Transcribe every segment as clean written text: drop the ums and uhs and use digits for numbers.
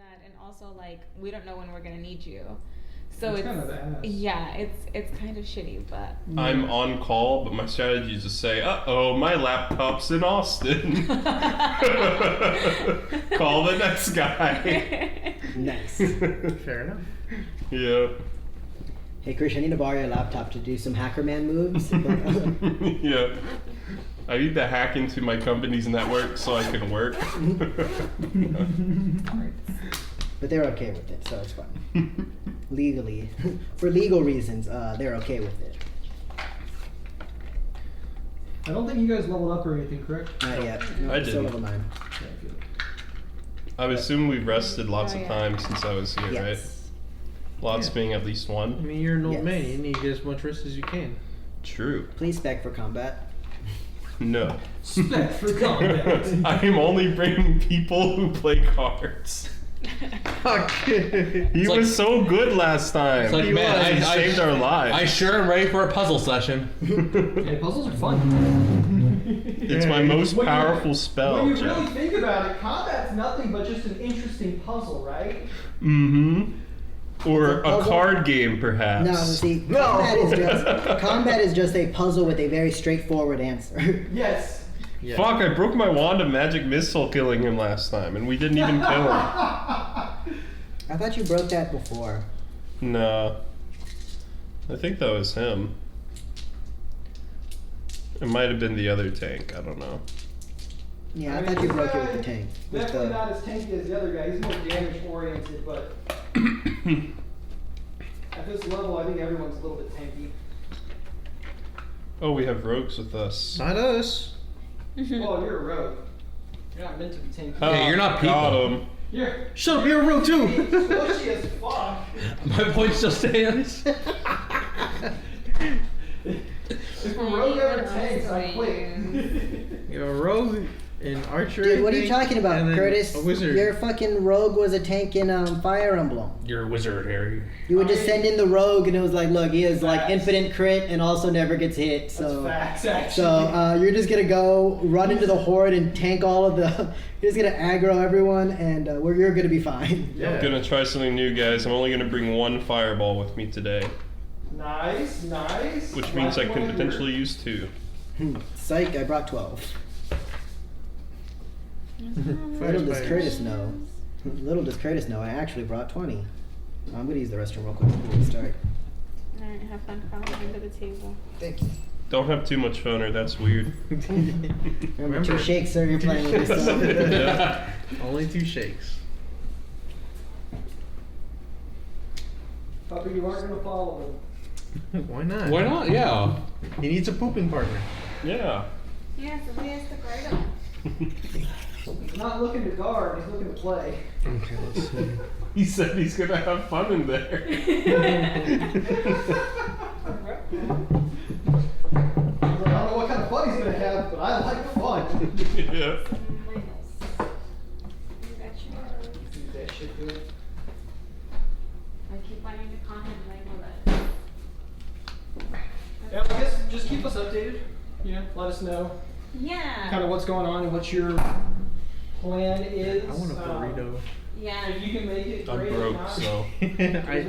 that, and also like we don't know when we're gonna need you. So it's kind of ass. Yeah, it's kind of shitty, but I'm on call, but my strategy is to say, "Uh-oh, my laptop's in Austin." Call the next guy. Nice. Fair enough. Yeah. Hey, Krish, I need to borrow your laptop to do some Hackerman moves. Yeah. I need to hack into my company's network so I can work. But they're okay with it, so it's fine. Legally. For legal reasons, they're okay with it. I don't think you guys leveled up or anything, correct? Not yet. No, I still didn't. level 9. Yeah, I feel it. I would assume we've rested lots Oh, of yeah. time since I was here, right? Yes. Lots Yeah. being at least I one. mean, you're an old Yes. man. You need to get as much rest as you can. True. Please spec for combat. No. Spec for combat. I am only bringing people who play cards. He It's was like- so good last time. It's like, He man, was. He I saved our lives. I sure am ready for a puzzle session. Hey, puzzles are fun. It's my most When you- powerful spell, When you Jeff. really think about it, combat's nothing but just an interesting puzzle, right? Mm-hmm. Or It's a a puzzle? card game, perhaps. No, see, combat is just a puzzle with a very straightforward answer. Yes. Yeah. Fuck, I broke my wand of magic missile killing him last time, and we didn't even kill him. I thought you broke that before. No. I think that was him. It might have been the other tank, I don't know. Yeah, I mean, thought you this broke it guy with the tank. With Definitely the, not as tanky as the other guy. He's more damage oriented, but at this level, I think everyone's a little bit tanky. Oh, we have rogues with us. Not us. Well, you're a rogue. You're not meant to be tanky. Hey, you're not people. Got him. You're Shut up, you're a rogue too. squishy as fuck. My point still stands. If a rogue ever tanks, I quit. You're a rogue, an archer. dude, what I are you think, talking about, and then Curtis? A wizard. Your fucking rogue was a tank in Fire Emblem. You're a wizard, Harry. You would just send in the rogue, and it was like, look, he has like Facts. infinite crit and also never gets hit. So, That's facts, actually. so you're just gonna go run into the horde and tank all of the. You're just gonna aggro everyone, and you're gonna be fine. Yeah. I'm gonna try something new, guys. I'm only gonna bring one fireball with me today, Nice, nice. which means I Like can one potentially here. use 2. Psych! I brought 12. Little does Curtis know. Little does Curtis know. I actually brought 20. I'm gonna use the restroom real quick before we start. Alright, have fun crawling under the table. Thank you. Don't have too much fun, or that's weird. Remember, 2 shakes, sir. You're playing with yourself. Yeah. Only 2 shakes. Puppy, you aren't gonna follow him. Why not? Why not? Yeah. He needs a pooping partner. Yeah. Yeah, somebody has to guard him. He's not looking to guard, he's looking to play. Okay, let's see. He said he's gonna have fun in there. I don't know what kind of fun he's gonna have, but I like fun. Yeah. You got yours. Use that shit good. I keep wanting to comment label it. Yeah, I guess just keep us updated. You know, let us know Yeah. kind of what's going on and what your plan is. I want a burrito. Yeah. If you can make it, I'm great. If broke, not, so. I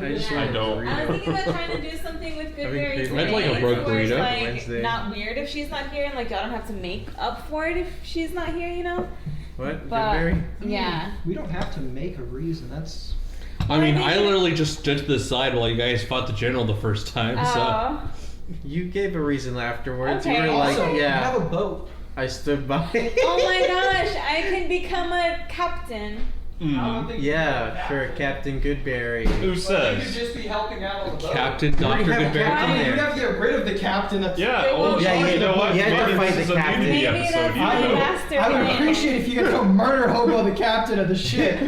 just I want a don't. I was burrito. thinking about trying to do something with Good I mean, Berry I'd today. like a broke where it's, burrito. like, Wednesday. not weird if she's not here, and like y'all don't have to make up for it if she's not here, you know? What? But Goodberry? yeah. we don't have to make a reason. That's I mean, I literally just stood to the side while you guys fought the general the first time, so. Oh. You gave a reason afterwards. Okay. You were like, also, you have yeah, a boat. I stood by. Oh my gosh, I can become a captain. I don't Mm. think you Yeah, have sure, to. Captain Goodberry. Who But you could says? just be helping out on the boat. Captain already Dr. have a Goodberry. captain I mean, there. you have to get rid of the captain. That's Yeah, well, Yeah, you know what? you have to Maybe fight this the is a captain. Unity Maybe episode, that's you my know. master I would plan. appreciate if you could go murder Hobo the captain of the ship.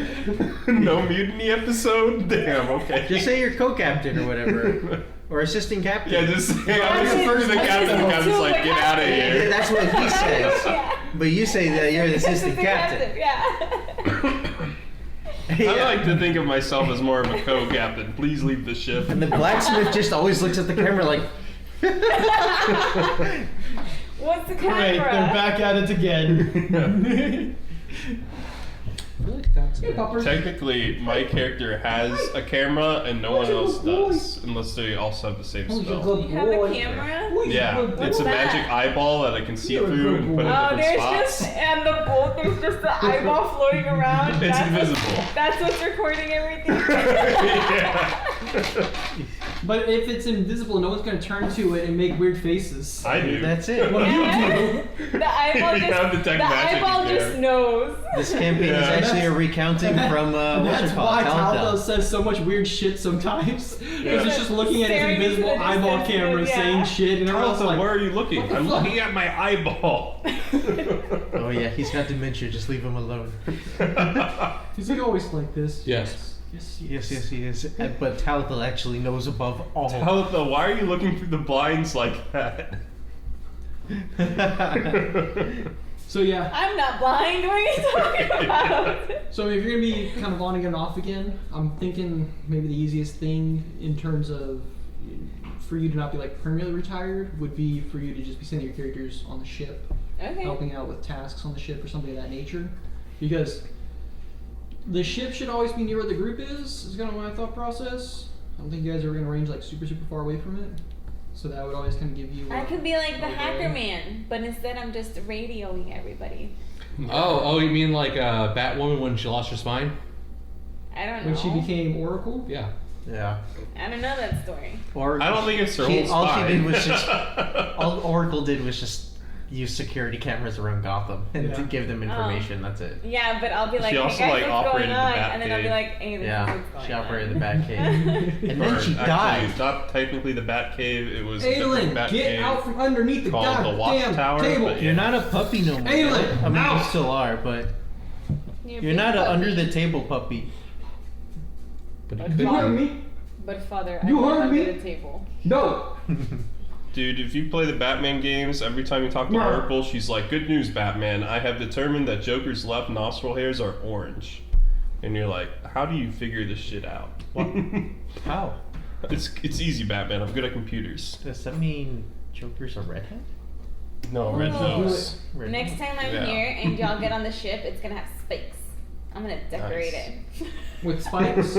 No mutiny episode? Damn, okay. Just say you're co-captain or whatever. Or assistant captain. Yeah, just say I'm Captain- the first the captain who comes like, get out of Yeah, here. that's what he says. Yeah. But you say that you're the assistant captain. Yeah. I like to think of myself as more of a co-captain. Please leave the ship. And the blacksmith just always looks at the camera like, What's the camera? Great, they're back at it again. That's Hey, puppers. Technically, my character has a camera and no one else does, unless they also have the same Who's a spell. good You have a boy? camera? Who's a Yeah, good it's a boy? that? magic eyeball that I can see You're a through good and put in boy. Oh, different there's spots. just and the bolt. There's just the eyeball floating around. It's That's invisible. That's what's recording everything. Yeah. But if it's invisible, no one's gonna turn to it and make weird faces. I do. That's it. Yeah. The eyeball You just have detect the magic eyeball in just there. knows. This campaign Yeah. is actually a recounting from And what's that's it called? why Telltale. Taldo says so much weird shit sometimes. Because he's just looking at his Staring into invisible the eyeball distance, camera yeah. saying shit, and everyone's Carlton, like, where are you looking? what the I'm fuck? looking at my eyeball. Oh yeah, he's got dementia. Just leave him alone. is he always like this? Yes. Yes, he is. But Telltale actually knows above all. Talitha, why are you looking through the blinds like that? So yeah. I'm not blind. What are you talking about? So if you're gonna be kind of on again, off again, I'm thinking maybe the easiest thing in terms of for you to not be like permanently retired would be for you to just be sending your characters on the ship, Okay. helping out with tasks on the ship or something of that nature, because the ship should always be near where the group is kind of my thought process. I don't think you guys are gonna range like super far away from it, so that would always kind of give you. I could be like the Okay. hacker man, but instead I'm just radioing everybody. Oh, you mean like Batwoman when she lost her spine? I don't know. When she became Oracle. Yeah. Yeah. I don't know that story. Or I don't think it's her whole all spine. she did was just all Oracle did was just use security cameras around Gotham and to Yeah. give them information. That's it. Yeah, but I'll be like, She hey also, guys, like, what's operated going the on? Bat And then I'll be Cave. like, hey, this is Yeah, what's going she on. operated the Batcave, and then she Actually, died. not technically the Batcave. It was a different Aelin, Bat get cave out from underneath the called the goddamn Watchtower. table. but You're yeah. not a puppy no more. Aelin, I mean, out! you still are, but you're being not an puppy. under the table puppy. But But it You could heard be. me? But father, You I'm heard under me? the table. No. Dude, if you play the Batman games, every time you talk to Yeah. Oracle, she's like, "Good news, Batman. I have determined that Joker's left nostril hairs are orange." And you're like, "How do you figure this shit out?" How? It's easy, Batman. I'm good at computers. Does that mean Joker's a redhead? No, red Oh. nose. Red Next time I'm Yeah. here and y'all get on the ship, it's gonna have spikes. I'm gonna decorate Nice. it. With spikes?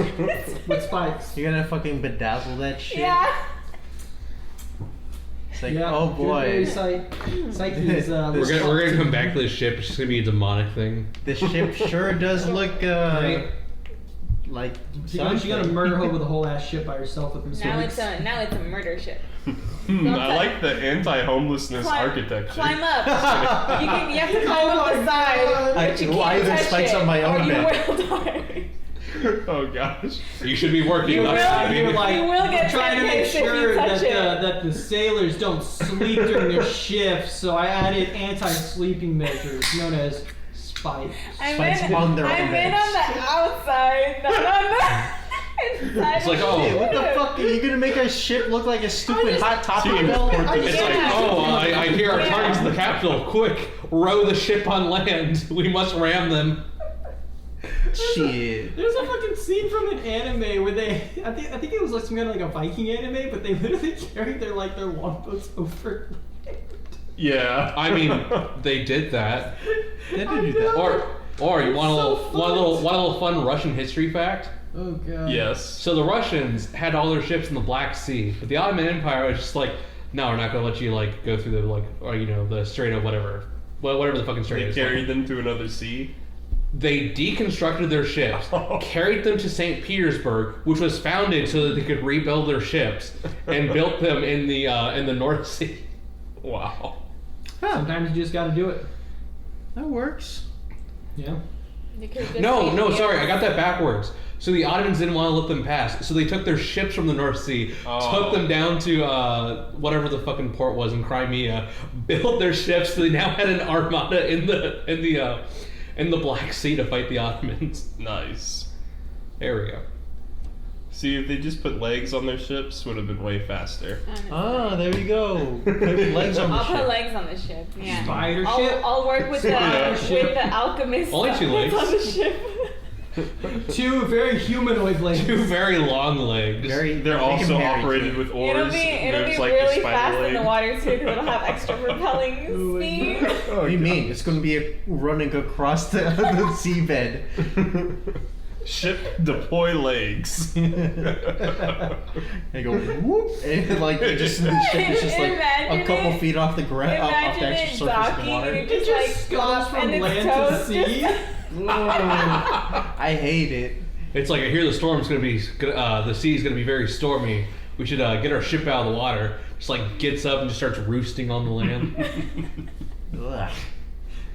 With spikes. You're gonna fucking bedazzle that shit. Yeah. It's like, Yeah, oh you're very boy, Psyche is We're gonna come back to this ship. It's just gonna be a demonic thing. this ship sure does look Right. like You're gonna murder her with a whole ass ship by herself with them Now it's spikes. a murder ship. I like the anti-homelessness architecture. Climb up. You have to climb up the side. But you well, I can't have touch spikes it, on my or own you bed. will die. Oh gosh. You should be working. You not will- sleeping. You're like You will get trying to make pancakes if you sure touch it. that the sailors don't sleep during their shifts, so I added anti-sleeping measures known as spikes. I'm Spikes in, on their I'm own in beds. on the outside, not on the inside. It's like, of oh, Hey, the what the ship. fuck? Are you gonna make our ship look like a stupid just- hot Taco Team Bell? Portugal. It's like, Yeah. oh, I hear our Yeah. target's the capital. Quick, row the ship on land. We must ram them. Shit. There's a fucking scene from an anime where they, I think it was like some kind of like a Viking anime, but they literally carried their longboats over. Yeah. I mean, they did that. They did do that. Or you want a So little fun Russian history fact? Oh god. Yes. So the Russians had all their ships in the Black Sea, but the Ottoman Empire was just like, no, we're not gonna let you like go through the the Strait of whatever the fucking strait They is. carried them to another sea. They deconstructed their ships, carried them to St. Petersburg, which was founded so that they could rebuild their ships, and built them in the North Sea. Wow. Sometimes you just gotta do it. That works. Yeah. Because they're No, saying sorry, yes. I got that backwards. So the Ottomans didn't want to let them pass, so they took their ships from the North Sea, took them down to whatever the fucking port was in Crimea, built their ships, so they now had an armada in the Black Sea to fight the Ottomans. Nice. There we go. See, if they just put legs on their ships, would have been way faster. Ah, there you go. Put legs on the I'll put ship. legs on the ship. Yeah. Spider ship. I'll work with the Spider with ship. the alchemist. Only two that's legs. on the ship. Two very humanoid legs. Two very long legs. Very. They're they can also marry operated too. with It'll oars. be moves like really the spider fast leg. in the water too because it'll have extra propelling speed. What do you mean? It's going to be running across the seabed. Ship deploy legs. They go whoop, and like you just the ship is just like Imagine a couple it- feet off the ground, off Imagine the it actual surface of the docking water. and It it just just like scuttles stop from and land its to toes sea. I hate it. It's like I hear the storm's gonna be, the sea's gonna be very stormy. We should get our ship out of the water. Just like gets up and just starts roosting on the land. Ugh.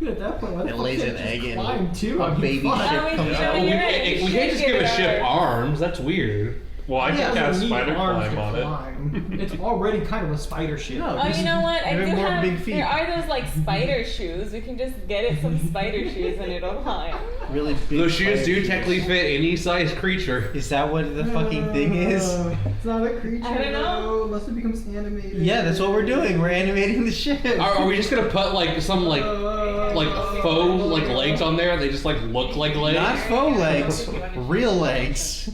At that point, why the It fuck lays can't an it just egg in climb too? a I mean, baby fuck. ship I mean, comes you know, out. we, you're right. we can't just give a ship arms. That's weird. Well, I Yeah, can it cast doesn't need spider arms climb to on it. climb. It's already kind of a spider ship. No, Oh, you know what? I They're do more have. big feet. There are those like spider shoes. We can just get it some spider shoes and it'll climb. Really big. Those shoes spider do shoes. technically fit any size creature. Is that what the fucking thing is? It's not a creature. I don't know. though, unless it becomes animated. Yeah, that's what we're doing. We're animating the ship. Are we just gonna put like some like faux like legs on there? They just like look like legs. Not faux legs, real legs,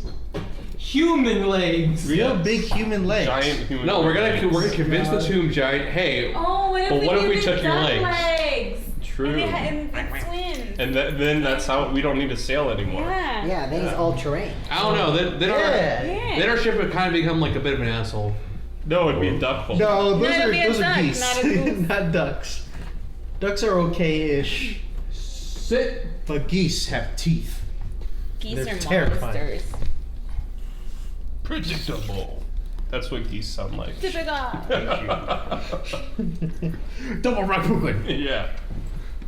Human legs. real big human legs. Giant human. No, we're gonna legs. convince the tomb giant. Hey, Oh, what if But we what if give we it took your duck legs? True. And it swims. And then that's how we don't need to sail anymore. Yeah. Yeah, then it's all terrain. I don't know. Then Yeah. our ship would kind of become like a bit of an asshole. No, it'd be a duck hole. No, those it'll are be a those are duck, geese, not a goose. not ducks. Ducks are okay-ish, Sit. but geese have teeth. Geese They're are terrifying. monsters. Predictable. That's what geese sound like. Typical. Double Rakugan. Yeah.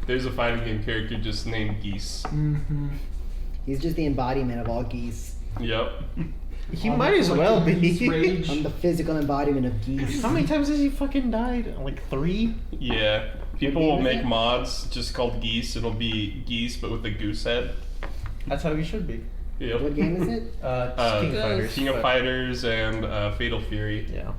There's a fighting game character just named Geese. Mm-hmm. He's just the embodiment of all geese. Yep. He might as well be. I'm the physical embodiment of geese. How many times has he fucking died? Like 3? Yeah. People will make mods just called Geese. It'll be Geese but with a goose head. That's how he should be. Yep. What game is it? King of Fighters. King of Fighters and Fatal Fury. Yeah.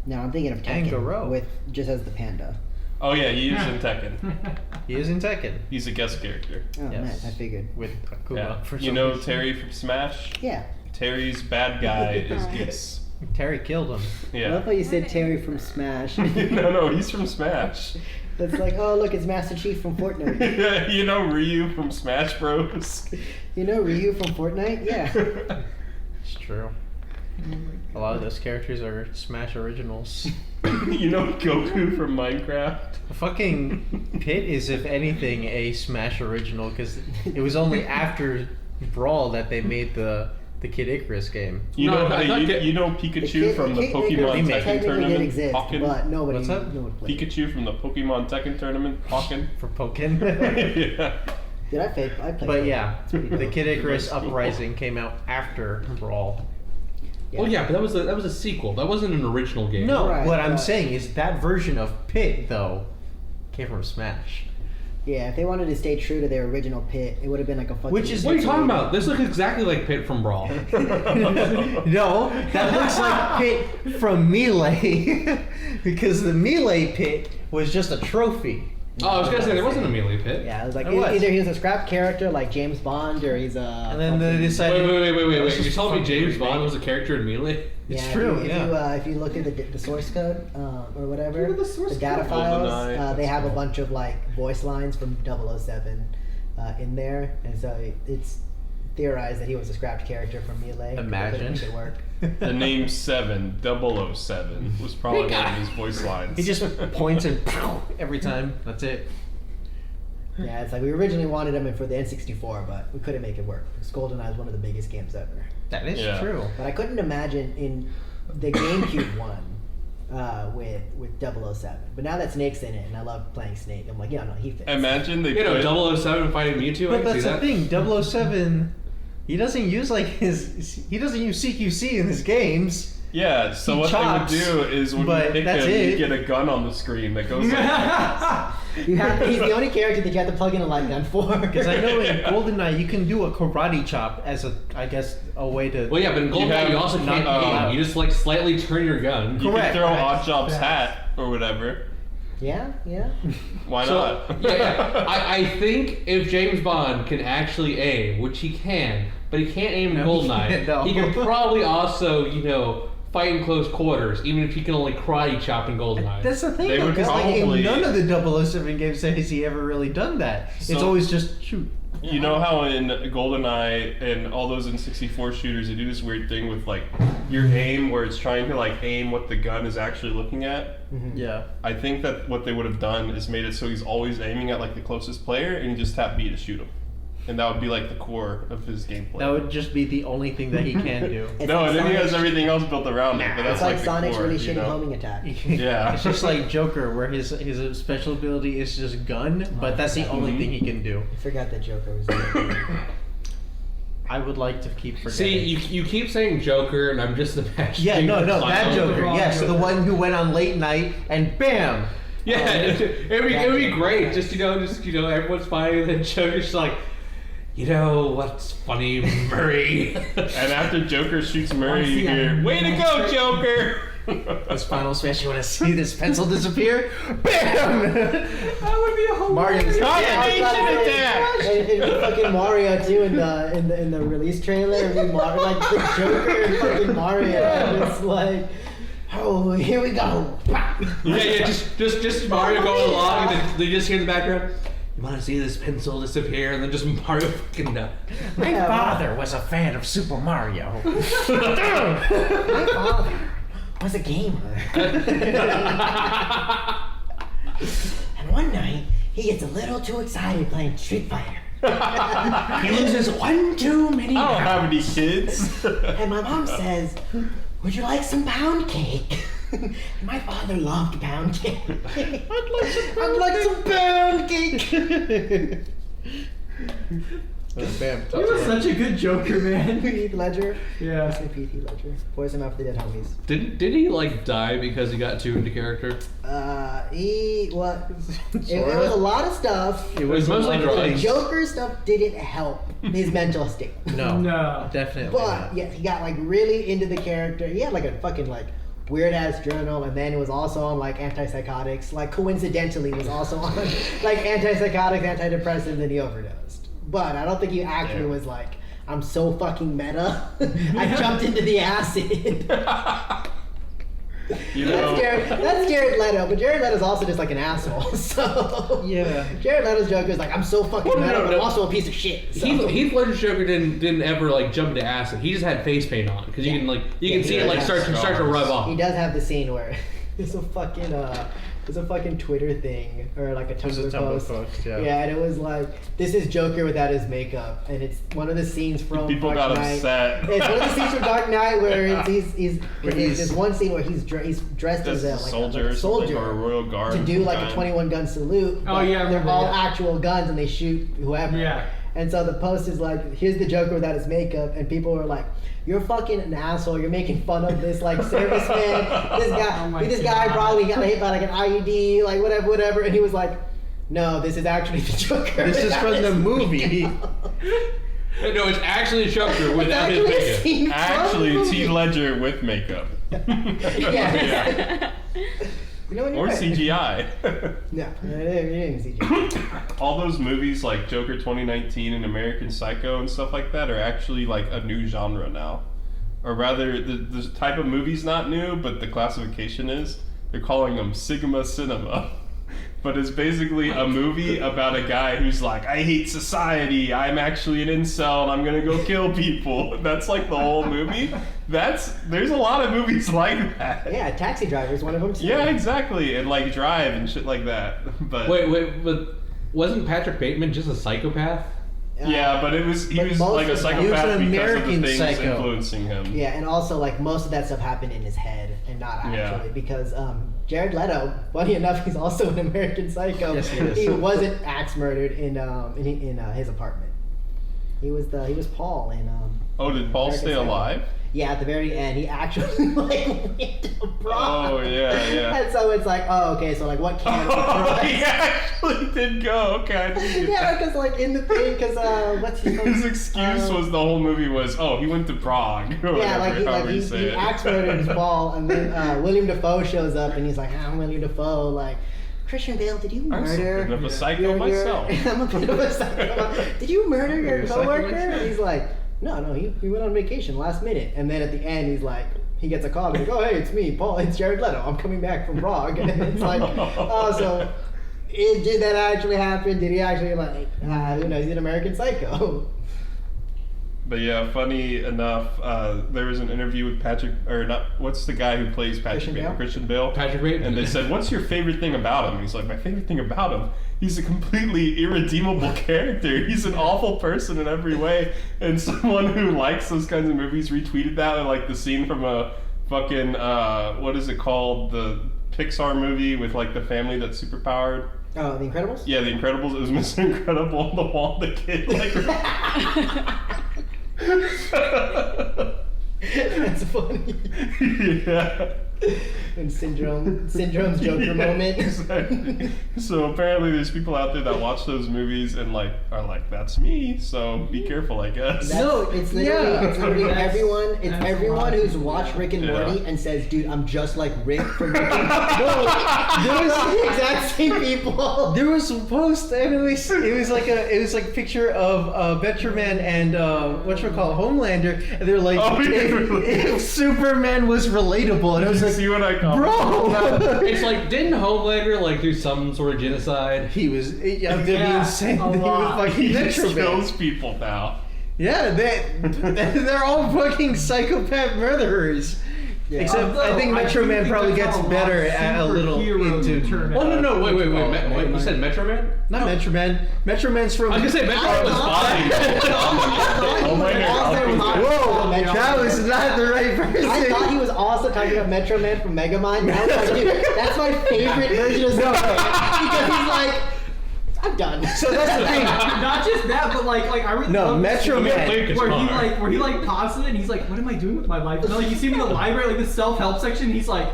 No, I'm thinking of Tekken Angaro. with just as the panda. Oh yeah, he is in Tekken. He is in Tekken. He's a guest character. Oh, Yes. nice. I figured. With Akuma. Yeah. For You some know reason. Terry from Smash? Yeah. Terry's bad guy is Geese. Terry killed him. I love how Yeah. you said Terry from Smash. no, he's from Smash. It's like, oh look, it's Master Chief from Fortnite. You know Ryu from Smash Bros. You know Ryu from Fortnite? Yeah. It's true. A lot of those characters are Smash originals. You know Goku from Minecraft? Fucking Pit is, if anything, a Smash original because it was only after Brawl that they made the Kid Icarus game. You No, know I thought that- you know Pikachu from the Pokemon remake Tekken technically did tournament? exist, Hawken? but nobody, What's that? no one played. Pikachu from the Pokemon Tekken tournament? Hawken? For Pokken. Yeah. Did I play? I played. But yeah, pretty the dope. Kid Icarus Uprising came out after Brawl. Well, yeah, but that was a sequel. That wasn't an original game. No, Right, what I'm but- saying is that version of Pit, though, came from Smash. Yeah, if they wanted to stay true to their original Pit, it would have been like a fucking. Which is- What are you talking about? This looks exactly like Pit from Brawl. No, that looks like Pit from Melee. Because the Melee Pit was just a trophy. Oh, I was gonna say there wasn't a melee Pit. Yeah, it was like It was. either he's a scrap character like James Bond or he's a. And then they fucking- decided. Wait. You told me James Bond was a character in Melee? It's Yeah, true, If yeah. you, if you look at the source code or whatever, Look at the source data code. files, GoldenEye, they that's have a cool. bunch of like voice lines from 007 in there, and so it's theorized that he was a scrapped character from Melee. Imagine. Make it work. The name 007 was probably one of his voice lines. He just points and every time. That's it. Yeah, it's like we originally wanted him for the N64, but we couldn't make it work because GoldenEye is one of the biggest games ever. That is Yeah. true. But I couldn't imagine in the GameCube one with 007. But now that Snake's in it, and I love playing Snake, I'm like, yeah, no, he fits. Imagine they You put know, 007 fighting Mewtwo. I But can see that's the that. thing. 007, he doesn't use like he doesn't use CQC in his games. Yeah, so He what chops, they would do is when but you pick that's him, it. you get a gun on the screen that goes like He's the only character that you have to plug in a light gun for. Because I know in GoldenEye you can do a karate chop as I guess a way to. Well, yeah, but in GoldenEye have you also can't not- aim. You just like slightly turn your gun. you Correct, can throw correct. Oddjob's Yeah. hat or whatever. Yeah, yeah. Why So, not? yeah. I think if James Bond can actually aim, which he can, but he can't aim in No, he Goldeneye, can't, no. he can probably also, fight in close quarters, even if he can only karate chop in Goldeneye. That's the thing, They though, would 'cause, like, in probably- none of the 007 games has he ever really done that. It's So- always just shoot. You know how in GoldenEye and all those N64 shooters, they do this weird thing with like your aim, where it's trying to like aim what the gun is actually looking at. Yeah. I think that what they would have done is made it so he's always aiming at like the closest player, and you just tap B to shoot him, and that would be like the core of his gameplay. That would just be the only thing that he can do. It's No, like and then he has Sonic's- everything else built around it, but that's It's like the Sonic's core, really you shitty know? homing attack. Yeah. It's just like Joker, where his special ability is just gun, but that's the only thing he can do. I forgot that Joker was there. I would like to keep forgetting. See, you keep saying Joker, and I'm just imagining. Yeah, no, that Clown. Joker. wrong Yes, the Joker. one who went on late night and bam. Yeah, it would be great. Just everyone's fighting, and then Joker's just like, what's funny, Murray? And after Joker shoots Murray, Wanna you see a hear, "Way to go, monster?" Joker!" This final smash, you want to see this pencil disappear? Bam! That would be a whole. Mario's Combination And, attack! and fucking Mario too in the release trailer. I mean, like the Joker and fucking Mario. And it's like, oh, here we go. Yeah, just Mario going along, and then they just hear in the background, "You want to see this pencil disappear?" And then just Mario fucking My father was a fan of Super Mario. My father was a gamer. And one night, he gets a little too excited playing Street Fighter. He loses one too many. I don't have any kids. And my mom says, would you like some pound cake? And my father loved pound cake. I'd like some pound cake. Bam. He was such a good Joker, man. Heath Ledger. Yeah. Heath Ledger. Poison off the dead homies. Did he die because he got too into character? It was a lot of stuff. It was mostly a lot of drugs. things. Joker stuff didn't help his mental state. No, No. definitely But not. yeah, he got like really into the character. He had like a fucking like weird ass journal, and then it was also on like antipsychotics. Like coincidentally, was also on like antipsychotics, antidepressants, and he overdosed. But I don't think he actually was like, I'm so fucking meta. I jumped into the acid. You know, That's Jared Leto, but Jared Leto's also just like an asshole. So Yeah. Jared Leto's Joker is like, I'm so fucking Well, no, meta, no, but I'm no. also a piece of shit. So. Heath Ledger's Joker didn't ever like jump into acid. He just had face paint on because you can Yeah, see he it like does start have to rub scars. off. He does have the scene where there's a fucking Twitter thing or like a There's Tumblr a Tumblr post, yeah. and it was like, this is Joker without his makeup, and it's one of the scenes from people Dark got Knight. upset. It's one of the scenes from Dark Knight where He's- there's one scene where he's dressed as a soldier, like a soldier or a royal guard to do like a kind. 21 gun salute. Oh, but yeah, I they're remember, all yeah. actual guns and they shoot whoever. Yeah. And so the post is like, here's the Joker without his makeup, and people were like, you're fucking an asshole. You're making fun of this like serviceman. This guy, Oh my this guy God. probably got hit by like an IED, like whatever. And he was like, no, this is actually the Joker. This is without from the his movie. makeup." No, it's actually Joker without his It's actually a makeup. scene from Actually, the it's movie. Heath Ledger with makeup. Yeah. You know when you're Or right. CGI. No, it didn't CGI. All those movies like Joker 2019 and American Psycho and stuff like that are actually like a new genre now. Or rather, the type of movie's not new, but the classification is. They're calling them Sigma Cinema. But it's basically a movie about a guy who's like, I hate society, I'm actually an incel, and I'm gonna go kill people. That's like the whole movie. There's a lot of movies like that. Yeah, Taxi Driver is one of them too. Yeah, exactly. And like Drive and shit like that. But Wait, but wasn't Patrick Bateman just a psychopath? yeah, but he was But most like a of- psychopath he was an because of American the things psycho. influencing him. Yeah, and also like most of that stuff happened in his head and not actually Yeah. because Jared Leto, funny enough, he's also an American Psycho. Yes, he is. He wasn't axe murdered in his apartment. He was Paul in Oh, did Paul American stay Psycho. alive? Yeah, at the very end, he actually like went to prom. Oh, yeah. And so it's like, oh, okay, so like what can of Oh, drugs? he actually did go. Okay, I didn't get Yeah, that. because like in the thing, because what's His excuse was the whole movie was, oh, he went to Prague. Or yeah, whatever, however you he say it. axe murdered his ball, and then William Dafoe shows up, and he's like, I'm William Dafoe, like Christian Bale, did you I'm murder? something of a psycho your- myself. I'm a bit of a psycho. Did you murder your You're a psycho coworker? myself? And he's like, no, he went on vacation last minute. And then at the end, he's like, he gets a call. He's like, oh, hey, it's me, Paul. It's Jared Leto. I'm coming back from Prague. And it's like, oh, so did that actually happen? Did he actually, like, who knows? He's an American Psycho. But yeah, funny enough, there was an interview with what's the guy who plays Christian Bale? Patrick Bateman. And they said, what's your favorite thing about him? And he's like, my favorite thing about him, he's a completely irredeemable character. He's an awful person in every way. And someone who likes those kinds of movies retweeted that, and like the scene from a fucking, what is it called? The Pixar movie with like the family that's superpowered. Oh, The Incredibles? Yeah, The Incredibles. It was Mr. Incredible on the wall. The kid like. That's funny. Yeah. And Syndrome's Joker moment. Exactly. So apparently there's people out there that watch those movies and like are like, that's me, so be careful, I guess. It's literally That's- everyone. It's that's everyone right. who's watched Rick and Yeah. Morty and says, "Dude, I'm just like Rick from Rick and Morty." No, there was the exact same people. There was a post, and it was like a picture of Metroman and whatchamacallit, Homelander, and they're like, Oh, yeah. if Superman was relatable, and I was Did you like, see what I commented? bro, It's like, didn't Homelander like do some sort of genocide? he was, yeah, that'd be Yeah, insane. a He was lot. fucking He just Metroman. kills people now. Yeah, they're all fucking psychopath murderers. Yeah. Except I think Metro Man probably gets better at a little into. Oh no, wait. Wait, you said Metro Man? Not Metro Man. Metro Man's from. I was gonna say Metro Man was fine. Oh my God. Whoa, Metro that Man. was not the right person. I thought he was also talking about Metro Man from Megamind. And I was like, dude, that's my favorite version of Superman because he's like, I'm done. So that's the thing. Not just that, but like I really No, love Metro the Man. scene where he pauses it and he's like, what am I doing with my life? And then, like you see him in the library, like the self-help section, and he's like,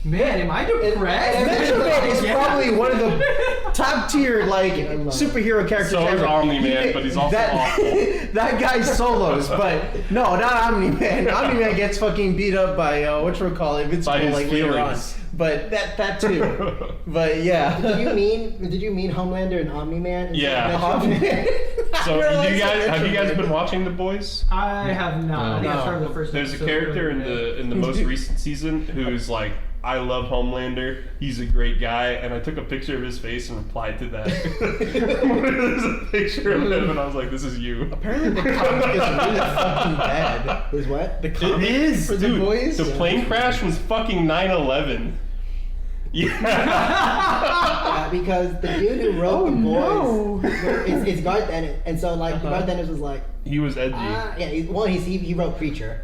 man, am I depressed? And Metro Man is Yeah. probably one of the top tier like superhero characters So is ever. Omni-Man, but he's also awful. That guy's solos, but no, not Omni-Man. Omni-Man gets fucking beat up by whatchamacallit, Vince By his like later on. feelings. But that too. But yeah. Did you mean Homelander and Omni-Man? Yeah. Omni-Man. So I you guys realized have you guys Metro been Man. watching The Boys? I have not. I think I started the first There's a episode character in the most recent season who's like, I love Homelander. He's a great guy, and I took a picture of his face and replied to that. There's a picture of him, and I was like, "This is you." Apparently the comic is really fucking bad. Who's what? The It comic is, for dude. the boys. The plane crash was fucking 9/11. Yeah. Because the dude who wrote The Boys, it's Garth Ennis, and so like Garth Ennis was like, He was edgy. he wrote Preacher,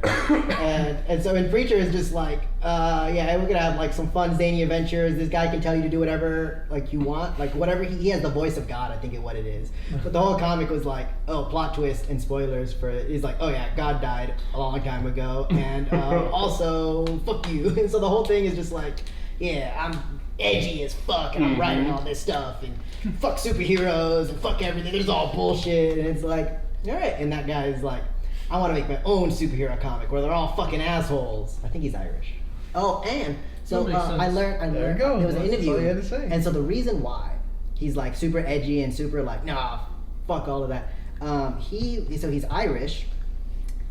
and so in Preacher is just like, we're gonna have like some fun zany adventures. This guy can tell you to do whatever like you want, like whatever he has the voice of God, I think is what it is. But the whole comic was like, oh, plot twist and spoilers for it. He's like, oh yeah, God died a long time ago, and also fuck you. And so the whole thing is just like, yeah, I'm edgy as fuck, and I'm writing all this stuff, and fuck superheroes, and fuck everything. There's all bullshit, and it's like, all right. And that guy is like, I want to make my own superhero comic where they're all fucking assholes. I think he's Irish. Oh, and so That makes sense. I learned. There you go. There was an That's interview, all you had to say. and so the reason why he's like super edgy and super like, nah, fuck all of that. He's Irish.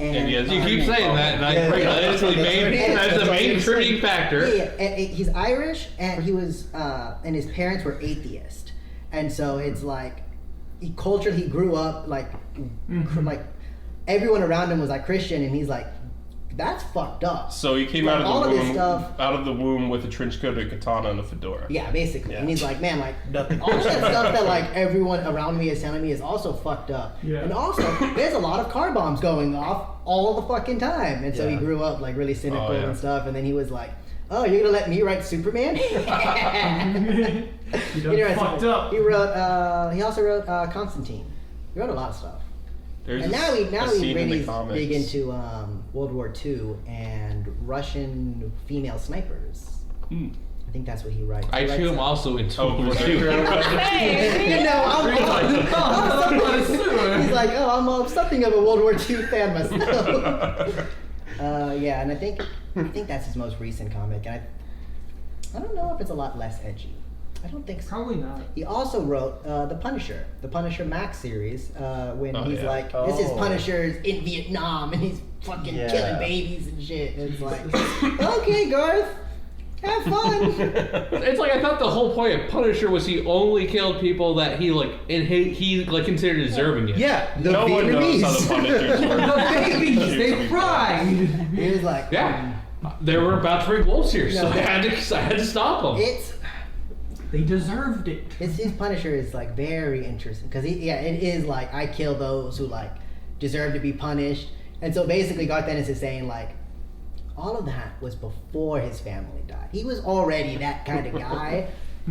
And he has- You keep saying that, and I Yeah, agree. that's That's the what it is. that's the That's main what it is. contributing factor. And he's Irish, and he was, and his parents were atheist, and so it's like, he grew up like, like everyone around him was like Christian, and he's like, that's fucked up. So he came Like, out all of of the this womb, stuff- out of the womb with a trench coat, a katana, and a fedora. Yeah, basically. Yeah. And he's like, man, like, Nothing. all that stuff that, like, everyone around me is telling me is also fucked up. Yeah. And also, there's a lot of car bombs going off all the fucking time. And so he Yeah. grew up, like, really cynical Oh, yeah. and stuff. And then he was like, oh, you're gonna let me write Superman? You done He wrote fucked Superman. up. He wrote, he also wrote Constantine. He wrote a lot of stuff. There's And a- now a he scene in really the is comics. big into World War II and Russian female snipers. Hmm. I think that's what he writes. I He writes, too am also into Oh, World War Berserker. II. Hey, No, I'm he's like, oh, I'm something of a World War II fan myself. Yeah, and I think that's his most recent comic, and I don't know if it's a lot less edgy. I don't think so. Probably not. He also wrote the Punisher Max series, when Oh, he's yeah. like, this is Punisher's in Vietnam, and he's fucking Yeah. killing babies and shit. And it's like, okay, Garth, have fun. It's like I thought the whole point of Punisher was he only killed people that he like and he like considered deserving it. Yeah, the No one knows how the Vietnamese. Punishers work. The babies, they cried. He was like, Yeah. They were about to bring wolves here, so No. I had to stop them. They deserved it. His Punisher is like very interesting because it is like, I kill those who like deserve to be punished, and so basically Garth Ennis is saying like, all of that was before his family died. He was already that kind of guy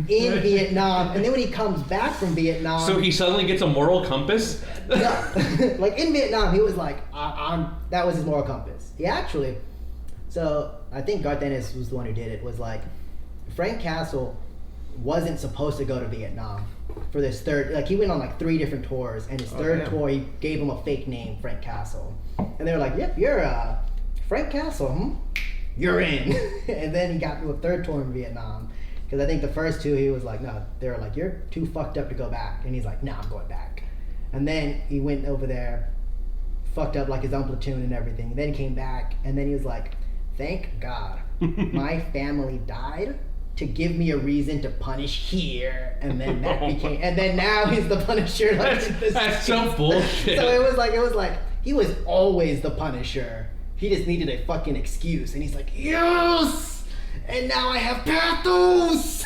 in Vietnam, and then when he comes back from Vietnam, So he suddenly gets a moral compass. yeah, like in Vietnam, he was like, that was his moral compass. He actually, so I think Garth Ennis was the one who did it. Was like, Frank Castle wasn't supposed to go to Vietnam for this third. Like he went on like 3 different tours, and his third tour, he gave him a fake name, Frank Castle, and they were like, "Yep, you're Frank Castle. You're in." And then he got to a third tour in Vietnam. Because I think the first 2 he was like, no, they were like, you're too fucked up to go back. And he's like, no, I'm going back. And then he went over there, fucked up like his own platoon and everything. And then he came back, and then he was like, thank God my family died to give me a reason to punish here. And then that became, and then now he's the Punisher. Like, That's so bullshit. So it was like, he was always the Punisher. He just needed a fucking excuse. And he's like, yes! And now I have pathos!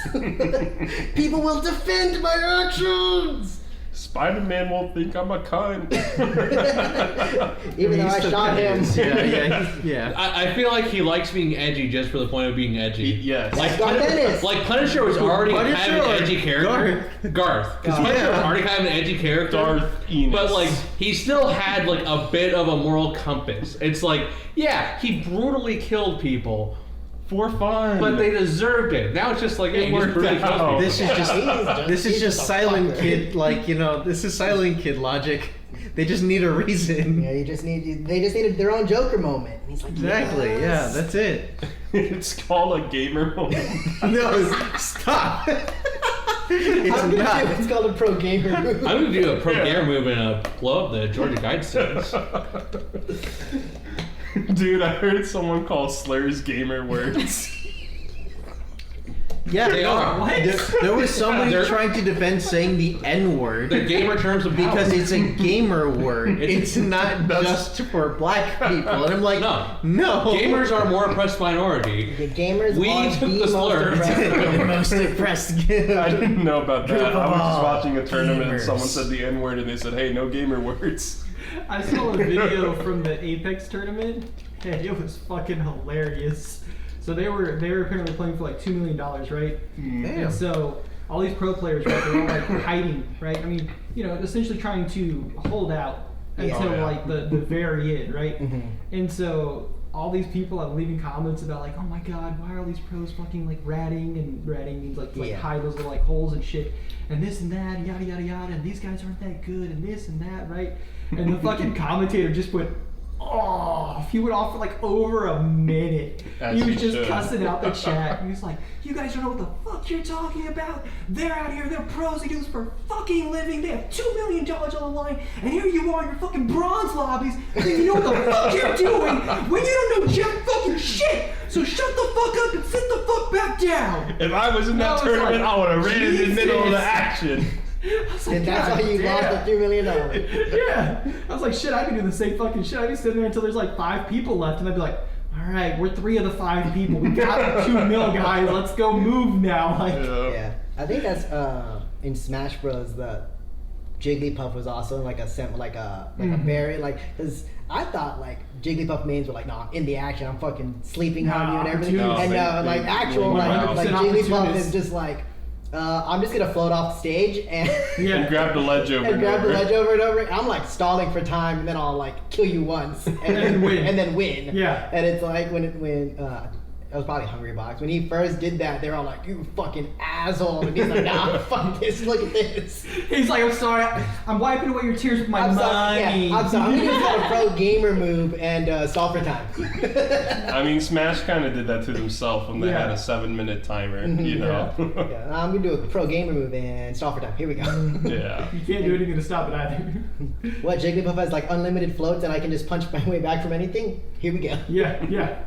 People will defend my actions! Spider-Man won't think I'm a cunt. Even though I shot him. Yeah. I feel like he likes being edgy just for the point of being edgy. Yes. Like, Garth Ennis. like Punisher was already kind of Punisher an or edgy character. Garth. Because Garth. Punisher was already kind of an edgy character. Garth Ennis. But like, he still had like a bit of a moral compass. It's like, yeah, he brutally killed people, For fun. but they deserved it. Now it's just like, hey, It he just worked brutally kills out. people. This is just a Silent fucker. Kid, like, you know, this is Silent Kid logic. They just need a reason. Yeah, they just needed their own Joker moment. And he's like, Exactly, yeah, yes. that's it. It's called a gamer moment. No, stop. It's I'm gonna not. do- It's called a pro gamer move. I'm gonna do a pro gamer move and blow up the Georgia Guidestones. Dude, I heard someone call slurs gamer words. Yeah, They are. There was somebody They're- trying to defend saying the N word They're gamer terms of because power. it's a gamer word. It's not That's- just for black people. And I'm like, No. Gamers are a more oppressed minority. The gamers We are took the the most slurs. oppressed. the most oppressed. I didn't know about that. I was just Gamers. watching a tournament and Gamers. someone said the N word and they said, hey, no gamer words. I saw a video from the Apex tournament, and it was fucking hilarious. So they were apparently playing for like $2 million, right? Damn. And so all these pro players, right, they're all like hiding, right? I mean, you know, essentially trying to hold out until Oh, yeah. like the very end, right? Mhm. And so all these people are leaving comments about like, oh my god, why are all these pros fucking like ratting? And ratting means like Yeah. hide those little like holes and shit, and this and that, and yada yada yada, and these guys aren't that good, and this and that, right? And the fucking commentator just went off. He went off for like over a minute. As He was he just should. cussing out the chat. And he's like, you guys don't know what the fuck you're talking about. They're out here, they're pros, they do this for a fucking living. They have $2 million on the line, and here you are in your fucking bronze lobbies, and you know what the fuck you're doing when you don't know jack fucking shit. So shut the fuck up and sit the fuck back down. If I was in that I was tournament, like, I would have ran in the middle of the Jesus. action. I was like, And that's God why you damn. lost the $3 million. Yeah. I was like, shit, I'd be doing the same fucking shit. I'd be sitting there until there's like 5 people left, and I'd be like, all right, we're 3 of the 5 people. We got the 2 mil, guys. Let's go move now. Like, Yeah, I think that's in Smash Bros. The Jigglypuff was also like a very like, because I thought like Jigglypuff mains were like, nah, I'm in the action, I'm fucking sleeping on you and everything. No, And they- like they- actual they- like 100% Jigglypuff opportunist. is just like, I'm just gonna float off the stage and And grab the ledge over and grab the over. ledge over and over. I'm like stalling for time, and then I'll like kill you once and then win. and then win. Yeah. And it's like That was probably Hungry Box. When he first did that, they were all like, "You fucking asshole!" And he's like, "Nah, fuck this. Look at this." He's like, "I'm sorry. I'm wiping away your tears with my I'm money." sorry. Yeah, I'm sorry. I'm gonna use a pro gamer move and stall for time. I mean, Smash kind of did that to themselves when they had a 7-minute timer. You know. Yeah, I'm gonna do a pro gamer move and stall for time. Here we go. Yeah. You can't do anything to stop it either. What, Jigglypuff has like unlimited floats and I can just punch my way back from anything? Here we go. Yeah.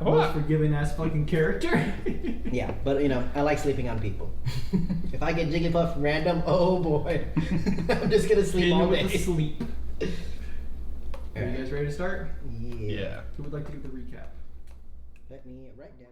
Most forgiving ass fucking character. Yeah, but you know, I like sleeping on people. If I get Jigglypuff random, oh boy. I'm just gonna sleep all day. Sleep. Are you guys ready to start? Yeah. Yeah. Who would like to give the recap? Let me write down.